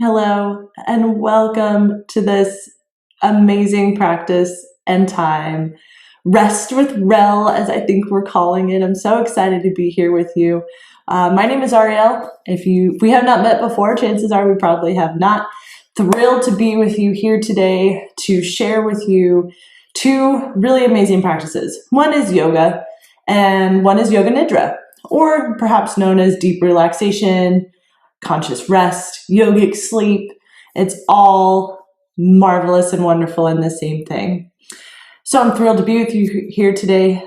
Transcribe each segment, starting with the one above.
Hello, and welcome to this amazing practice and time. Rest with Relle, as I think we're calling it. I'm so excited to be here with you. My name is Arielle. If we have not met before, chances are we probably have not. Thrilled to be with you here today to share with you two really amazing practices. One is yoga, and one is Yoga Nidra, or perhaps known as deep relaxation, conscious rest, yogic sleep. It's all marvelous and wonderful in the same thing. So I'm thrilled to be with you here today.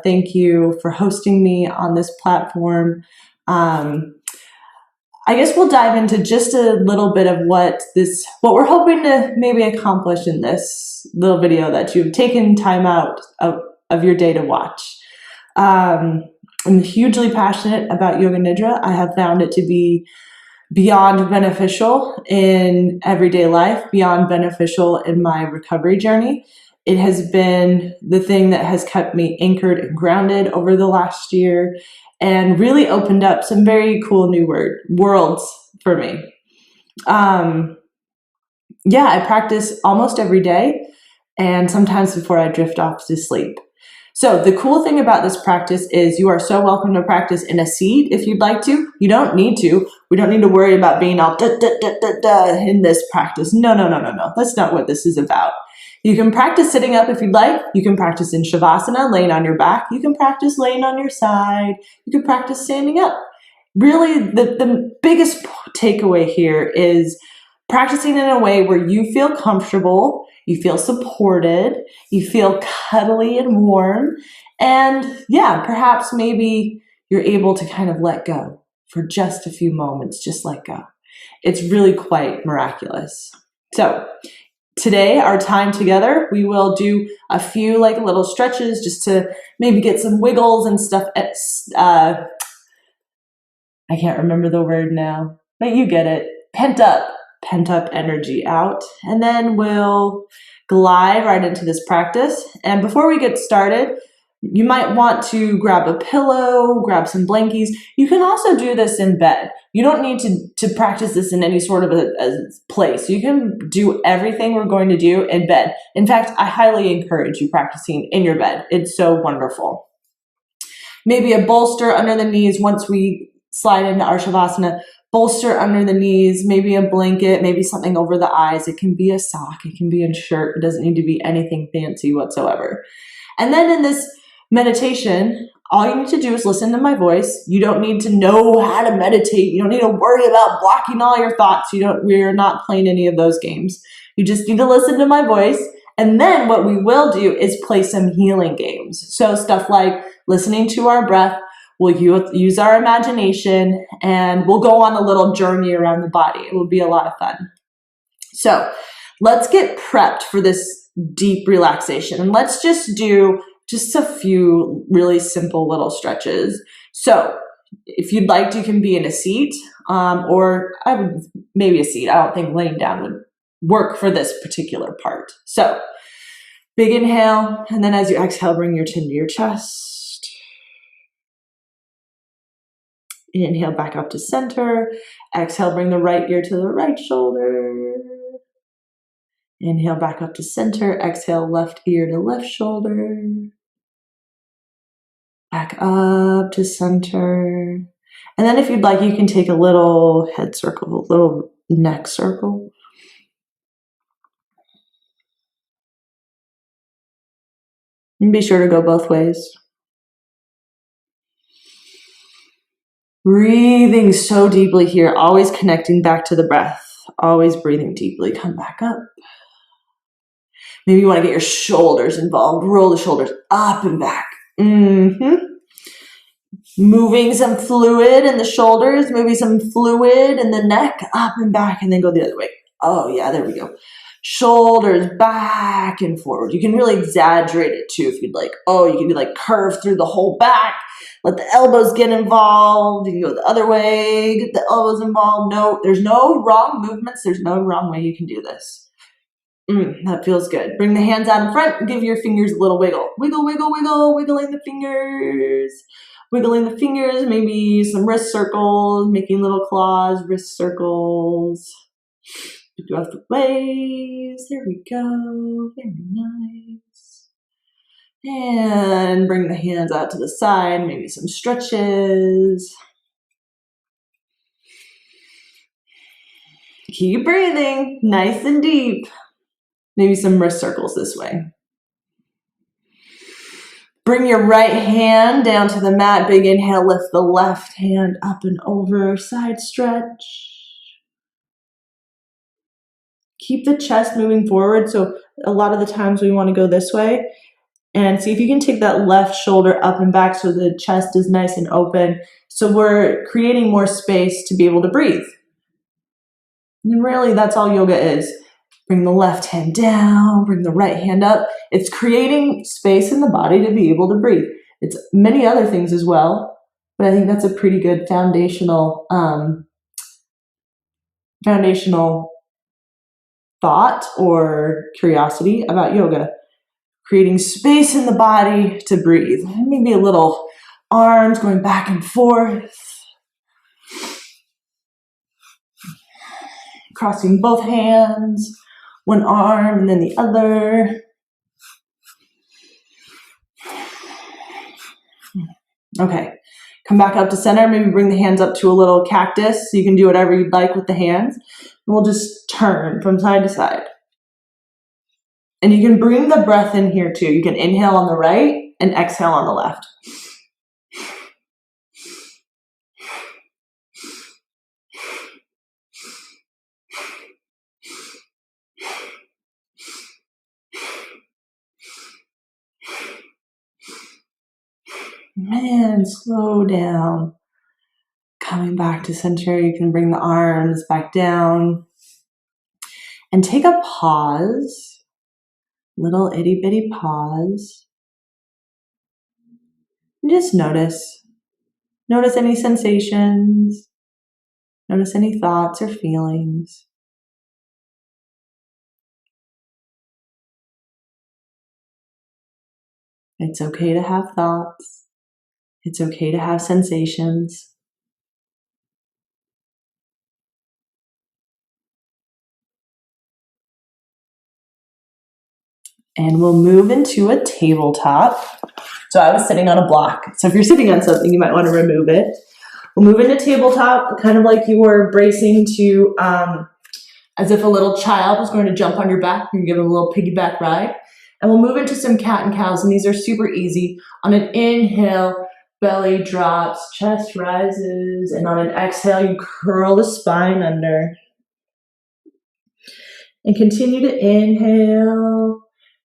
Thank you for hosting me on this platform. I guess we'll dive into just a little bit of what we're hoping to maybe accomplish in this little video that you've taken time out of your day to watch. I'm hugely passionate about Yoga Nidra. I have found it to be beyond beneficial in everyday life, beyond beneficial in my recovery journey. It has been the thing that has kept me anchored and grounded over the last year and really opened up some very cool new worlds for me. I practice almost every day and sometimes before I drift off to sleep. So the cool thing about this practice is you are so welcome to practice in a seat if you'd like to. You don't need to. We don't need to worry about being all in this practice. No. That's not what this is about. You can practice sitting up if you'd like. You can practice in shavasana, laying on your back. You can practice laying on your side. You can practice standing up. Really, the biggest takeaway here is practicing in a way where you feel comfortable, you feel supported, you feel cuddly and warm, and perhaps maybe you're able to kind of let go for just a few moments, just let go. It's really quite miraculous. So today, our time together, we will do a few little stretches just to maybe get some wiggles and stuff. I can't remember the word now, but you get it. Pent up energy out, and then we'll glide right into this practice. And before we get started, you might want to grab a pillow, grab some blankies. You can also do this in bed. You don't need to practice this in any sort of a place. You can do everything we're going to do in bed. In fact, I highly encourage you practicing in your bed. It's so wonderful. Maybe a bolster under the knees once we slide into our shavasana. Bolster under the knees, maybe a blanket, maybe something over the eyes. It can be a sock, it can be a shirt. It doesn't need to be anything fancy whatsoever. And then in this meditation, all you need to do is listen to my voice. You don't need to know how to meditate. You don't need to worry about blocking all your thoughts. We're not playing any of those games. You just need to listen to my voice. And then what we will do is play some healing games. So stuff like listening to our breath. We'll use our imagination and we'll go on a little journey around the body. It will be a lot of fun. So let's get prepped for this deep relaxation. And let's just do just a few really simple little stretches. So if you'd like to, you can be in a seat or maybe a seat. I don't think laying down would work for this particular part. So big inhale. And then as you exhale, bring your chin to your chest. Inhale back up to center. Exhale, bring the right ear to the right shoulder. Inhale back up to center. Exhale, left ear to left shoulder. Back up to center. And then if you'd like, you can take a little head circle, a little neck circle. And be sure to go both ways. Breathing so deeply here, always connecting back to the breath, always breathing deeply. Come back up. Maybe you want to get your shoulders involved. Roll the shoulders up and back. Moving some fluid in the shoulders, maybe some fluid in the neck, up and back, and then go the other way. Oh yeah, there we go. Shoulders back and forward. You can really exaggerate it too if you'd like. Oh, you can be curve through the whole back. Let the elbows get involved. You can go the other way, get the elbows involved. No, there's no wrong movements. There's no wrong way you can do this. That feels good. Bring the hands out in front and give your fingers a little wiggle. Wiggle, wiggle, wiggle, wiggling the fingers. Wiggling the fingers, maybe some wrist circles, making little claws, wrist circles. Both ways. There we go. Very nice. And bring the hands out to the side. Maybe some stretches. Keep breathing. Nice and deep. Maybe some wrist circles this way. Bring your right hand down to the mat. Big inhale, lift the left hand up and over, side stretch. Keep the chest moving forward. So a lot of the times we want to go this way. And see if you can take that left shoulder up and back so the chest is nice and open. So we're creating more space to be able to breathe. And really, that's all yoga is. Bring the left hand down, bring the right hand up. It's creating space in the body to be able to breathe. It's many other things as well, but I think that's a pretty good foundational thought or curiosity about yoga. Creating space in the body to breathe. Maybe a little arms going back and forth. Crossing both hands. One arm and then the other. Okay, come back up to center. Maybe bring the hands up to a little cactus. So you can do whatever you'd like with the hands. And we'll just turn from side to side. And you can bring the breath in here too. You can inhale on the right and exhale on the left. Man, slow down. Coming back to center, you can bring the arms back down. And take a pause, little itty bitty pause. And just notice. Notice any sensations. Notice any thoughts or feelings. It's okay to have thoughts. It's okay to have sensations. And we'll move into a tabletop. So I was sitting on a block. So if you're sitting on something, you might want to remove it. We'll move into tabletop, kind of like you were bracing to, as if a little child was going to jump on your back. You can give them a little piggyback ride. And we'll move into some cat and cows, and these are super easy. On an inhale, belly drops, chest rises, and on an exhale, you curl the spine under. And continue to inhale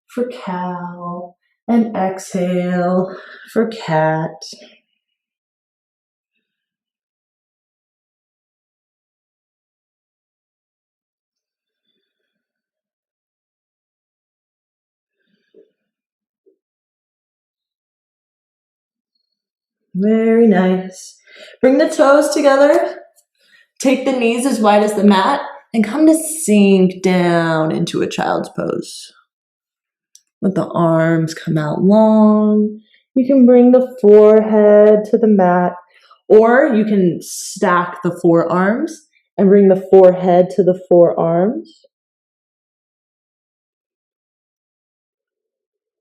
for cow, and exhale for cat. Very nice. Bring the toes together. Take the knees as wide as the mat and come to sink down into a child's pose. Let the arms come out long. You can bring the forehead to the mat, or you can stack the forearms and bring the forehead to the forearms.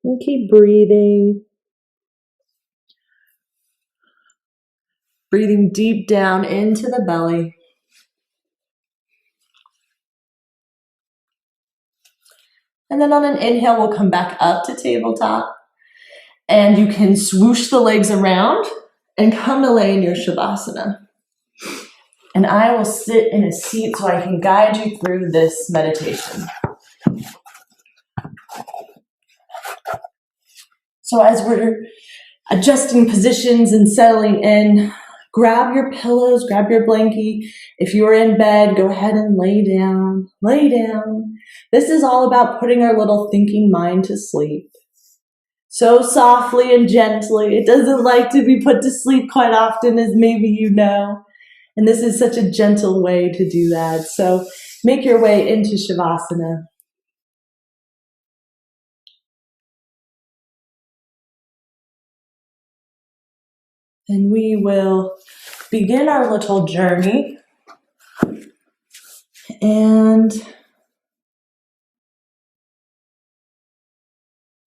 And keep breathing. Breathing deep down into the belly. And then on an inhale, we'll come back up to tabletop. And you can swoosh the legs around and come to lay in your shavasana. And I will sit in a seat so I can guide you through this meditation. So as we're adjusting positions and settling in, grab your pillows, grab your blankie. If you're in bed, go ahead and lay down. Lay down. This is all about putting our little thinking mind to sleep. So softly and gently. It doesn't like to be put to sleep quite often, as maybe you know. And this is such a gentle way to do that. So make your way into shavasana. And we will begin our little journey And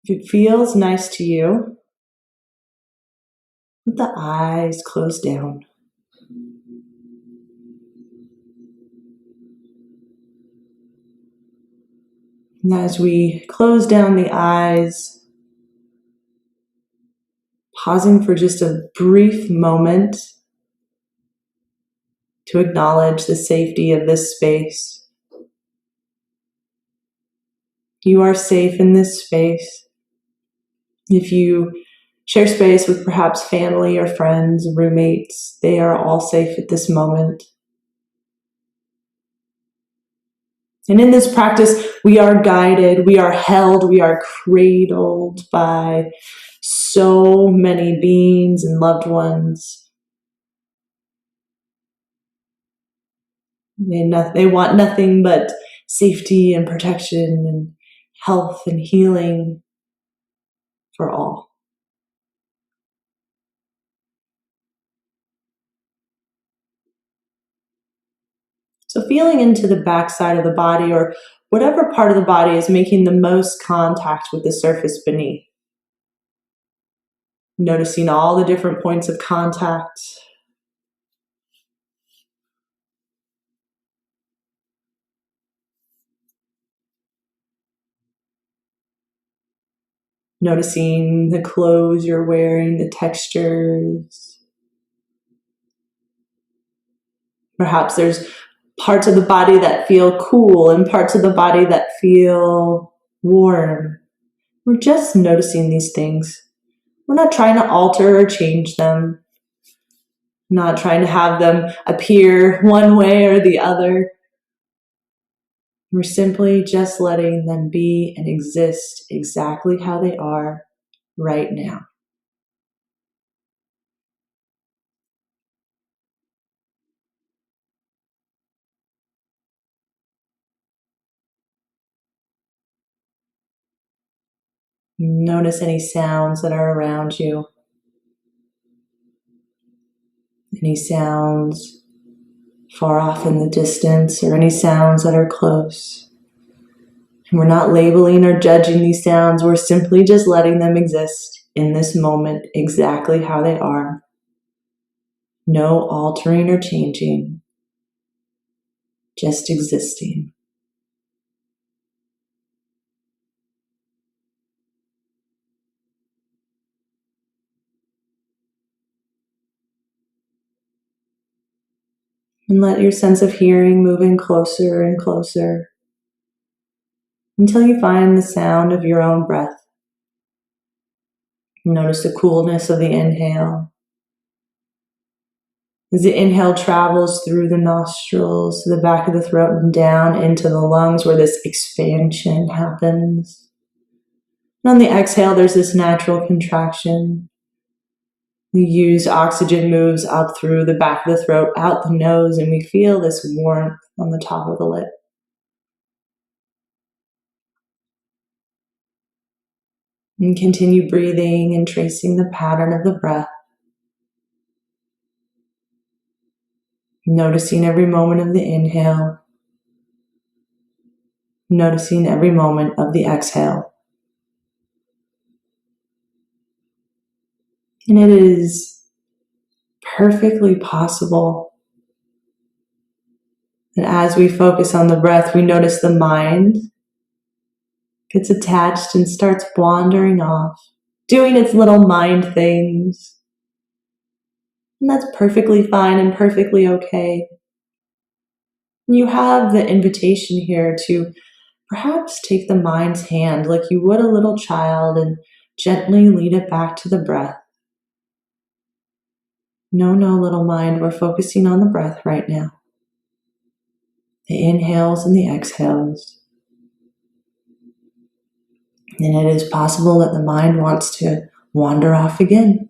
if it feels nice to you, let the eyes close down. And as we close down the eyes, pausing for just a brief moment to acknowledge the safety of this space. You are safe in this space. If you share space with perhaps family or friends, roommates, they are all safe at this moment. And in this practice, we are guided, we are held, we are cradled by so many beings and loved ones. They want nothing but safety and protection and health and healing for all. So feeling into the backside of the body, or whatever part of the body is making the most contact with the surface beneath. Noticing all the different points of contact. Noticing the clothes you're wearing, the textures. Perhaps there's parts of the body that feel cool and parts of the body that feel warm. We're just noticing these things. We're not trying to alter or change them. Not trying to have them appear one way or the other. We're simply just letting them be and exist exactly how they are right now. Notice any sounds that are around you. Any sounds far off in the distance, or any sounds that are close. And we're not labeling or judging these sounds. We're simply just letting them exist in this moment exactly how they are. No altering or changing. Just existing. And let your sense of hearing move in closer and closer until you find the sound of your own breath. Notice the coolness of the inhale. As the inhale travels through the nostrils to the back of the throat and down into the lungs where this expansion happens. And on the exhale, there's this natural contraction. The used oxygen moves up through the back of the throat, out the nose, and we feel this warmth on the top of the lip. And continue breathing and tracing the pattern of the breath. Noticing every moment of the inhale. Noticing every moment of the exhale. And it is perfectly possible that as we focus on the breath, we notice the mind gets attached and starts wandering off, doing its little mind things. And that's perfectly fine and perfectly okay. You have the invitation here to perhaps take the mind's hand like you would a little child and gently lead it back to the breath. No, little mind, we're focusing on the breath right now. The inhales and the exhales. And it is possible that the mind wants to wander off again.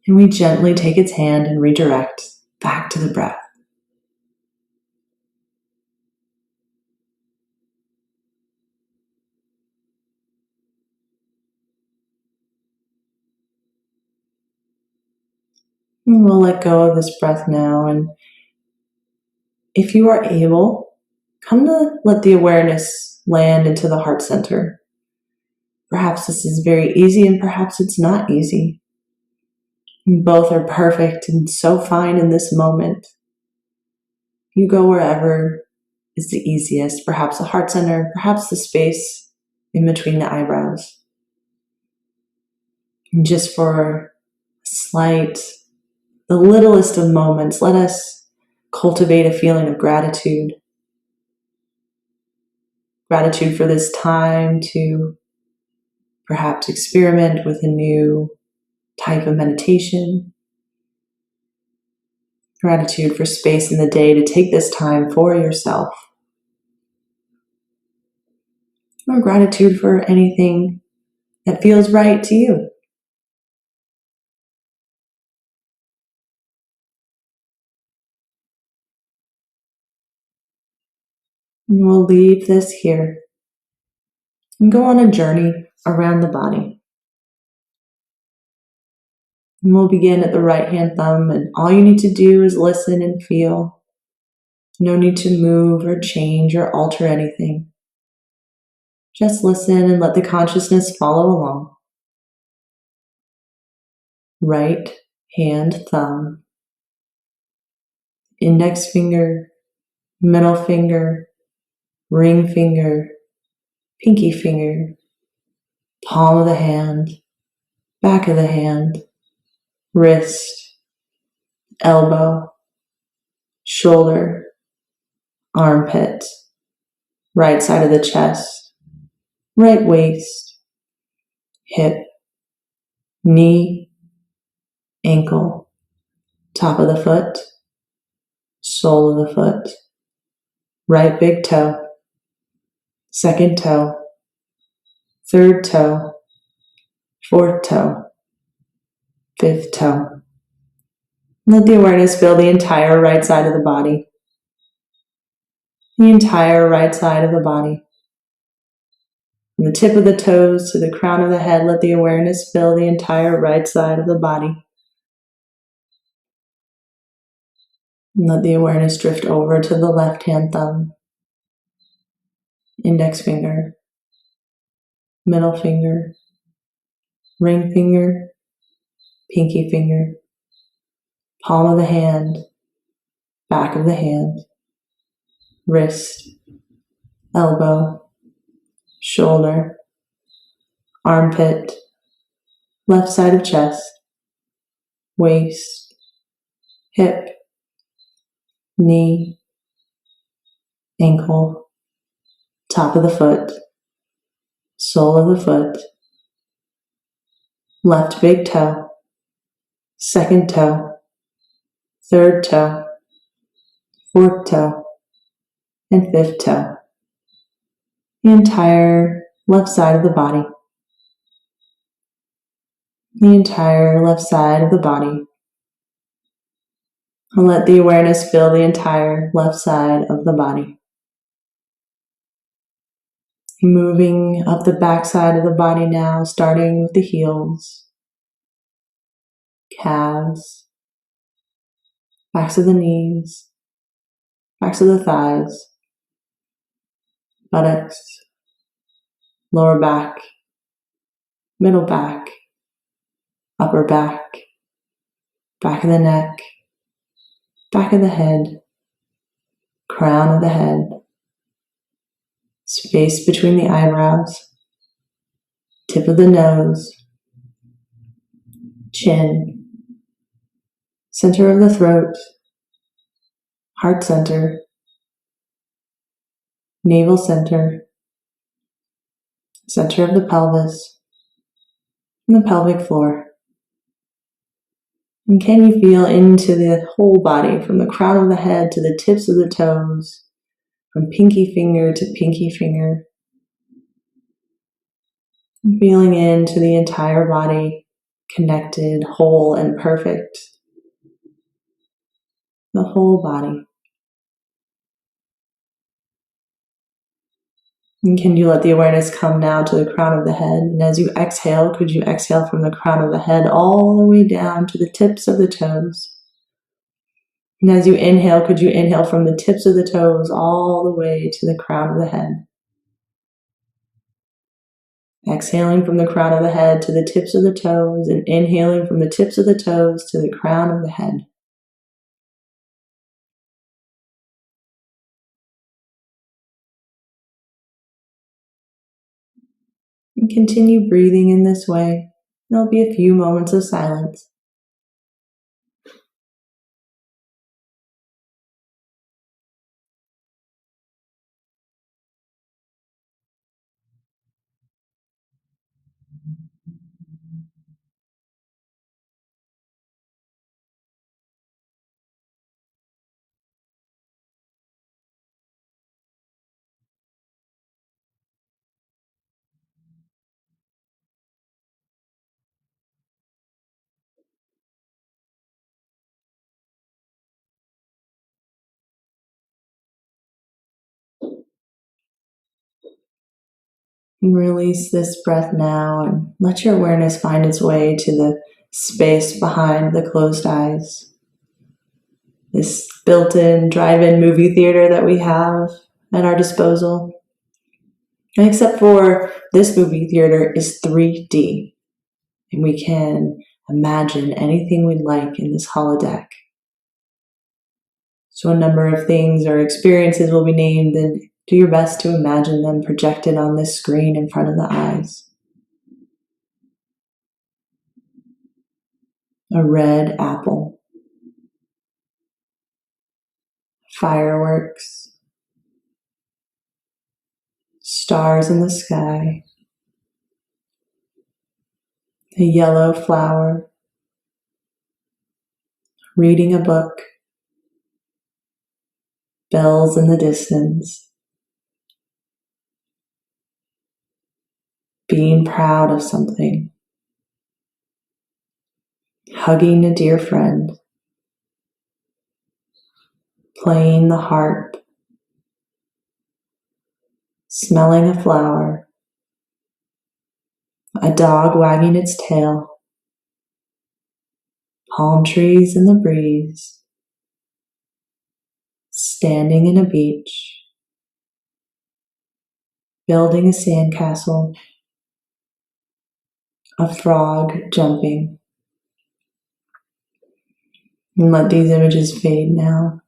And we gently take its hand and redirect back to the breath. And we'll let go of this breath now. And if you are able, come to let the awareness land into the heart center. Perhaps this is very easy and perhaps it's not easy. Both are perfect and so fine in this moment. You go wherever is the easiest, perhaps the heart center, perhaps the space in between the eyebrows. And just for the littlest of moments, let us cultivate a feeling of gratitude. Gratitude for this time to perhaps experiment with a new type of meditation. Gratitude for space in the day to take this time for yourself. Or gratitude for anything that feels right to you. And we'll leave this here and go on a journey around the body. And we'll begin at the right hand thumb, and all you need to do is listen and feel. No need to move or change or alter anything. Just listen and let the consciousness follow along. Right hand thumb, index finger, middle finger, ring finger, pinky finger, palm of the hand, back of the hand, wrist, elbow, shoulder, armpit, right side of the chest, right waist, hip, knee, ankle, top of the foot, sole of the foot, right big toe, second toe, third toe, fourth toe, fifth toe. Let the awareness fill the entire right side of the body. The entire right side of the body. From the tip of the toes to the crown of the head, let the awareness fill the entire right side of the body. And let the awareness drift over to the left hand thumb, index finger, middle finger, ring finger, pinky finger, palm of the hand, back of the hand, wrist, elbow, shoulder, armpit, left side of chest, waist, hip, knee, ankle, top of the foot, sole of the foot, left big toe, second toe, third toe, fourth toe, and fifth toe. The entire left side of the body. The entire left side of the body. And let the awareness fill the entire left side of the body. Moving up the back side of the body now, starting with the heels, calves, backs of the knees, backs of the thighs, buttocks, lower back, middle back, upper back, back of the neck, back of the head, crown of the head, space between the eyebrows, tip of the nose, chin, center of the throat, heart center, navel center, center of the pelvis, and the pelvic floor. And can you feel into the whole body, from the crown of the head to the tips of the toes, from pinky finger to pinky finger, feeling into the entire body, connected, whole, and perfect. The whole body. And can you let the awareness come now to the crown of the head? And as you exhale, could you exhale from the crown of the head all the way down to the tips of the toes? And as you inhale, could you inhale from the tips of the toes all the way to the crown of the head? Exhaling from the crown of the head to the tips of the toes, and inhaling from the tips of the toes to the crown of the head. And continue breathing in this way. There'll be a few moments of silence. Release this breath now and let your awareness find its way to the space behind the closed eyes. This built-in drive-in movie theater that we have at our disposal. And except for this movie theater is 3D, and we can imagine anything we'd like in this holodeck. So a number of things or experiences will be named, and do your best to imagine them projected on this screen in front of the eyes. A red apple. Fireworks. Stars in the sky. A yellow flower. Reading a book. Bells in the distance. Being proud of something. Hugging a dear friend. Playing the harp. Smelling a flower. A dog wagging its tail. Palm trees in the breeze. Standing in a beach. Building a sandcastle. A frog jumping. And let these images fade now.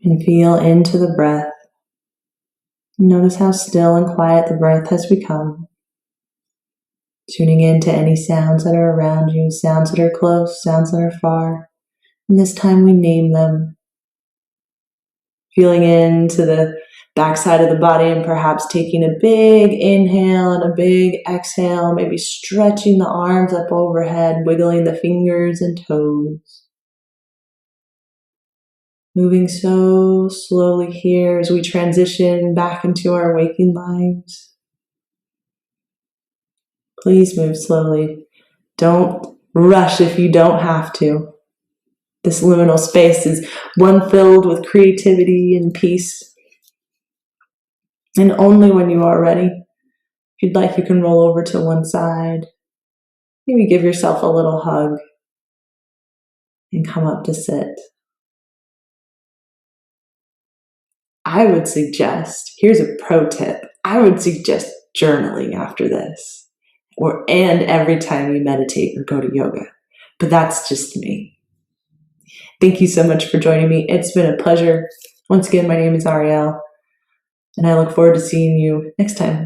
And feel into the breath. Notice how still and quiet the breath has become. Tuning into any sounds that are around you, sounds that are close, sounds that are far. And this time we name them. Feeling into the backside of the body and perhaps taking a big inhale and a big exhale, maybe stretching the arms up overhead, wiggling the fingers and toes. Moving so slowly here as we transition back into our waking lives. Please move slowly. Don't rush if you don't have to. This liminal space is one filled with creativity and peace. And only when you are ready, if you'd like, you can roll over to one side. Maybe give yourself a little hug and come up to sit. I would suggest, here's a pro tip, I would suggest journaling after this, and every time you meditate or go to yoga. But that's just me. Thank you so much for joining me. It's been a pleasure. Once again, my name is Arielle, and I look forward to seeing you next time.